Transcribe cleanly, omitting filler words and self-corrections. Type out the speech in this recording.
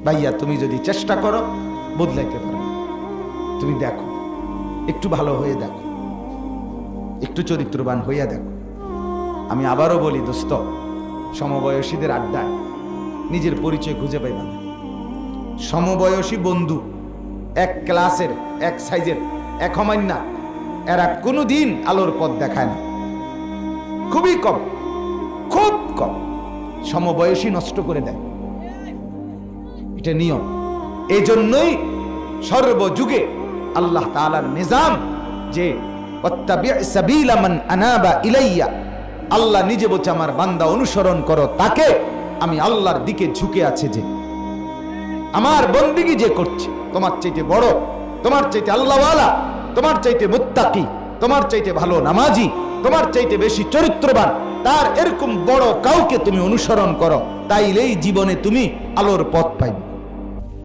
ভাইয়া তুমি যদি চেষ্টা করো বদলাইতে পারো। তুমি দেখো, একটু ভালো হয়ে দেখো, একটু চরিত্রবান হইয়া দেখো। আমি আবারও বলি দোস্ত, সমবয়সীদের আড্ডায় নিজের পরিচয় খুঁজে পাইবা না। সমবয়সী বন্ধু, এক ক্লাসের, এক সাইজের, এক অমান্যা, এরা কোনোদিন আলোর পথ দেখায় না। খুবই কম, খুব কম। সমবয়সী নষ্ট করে দেয়, এটা নিয়ম। এই জন্যই সর্বযুগে আল্লাহ তাআলার নিজাম যে ওয়াত্তাবি' সাবিলা মান আনাবা ইলাইয়া, আল্লাহ নিজে বলছে আমার বান্দা অনুসরণ করো তাকে, আমি আল্লাহর দিকে ঝুঁকে আছে যে আমার বন্দেগী যে করছে, তোমার চাইতে বড়, তোমার চাইতে আল্লাহওয়ালা, তোমার চাইতে মুত্তাকি, তোমার চাইতে ভালো নামাজি, তোমার চাইতে বেশি চরিত্রবান, তার এরকম বড় কাউকে তুমি অনুসরণ করো, তাইলেই জীবনে তুমি আলোর পথ পাইবে।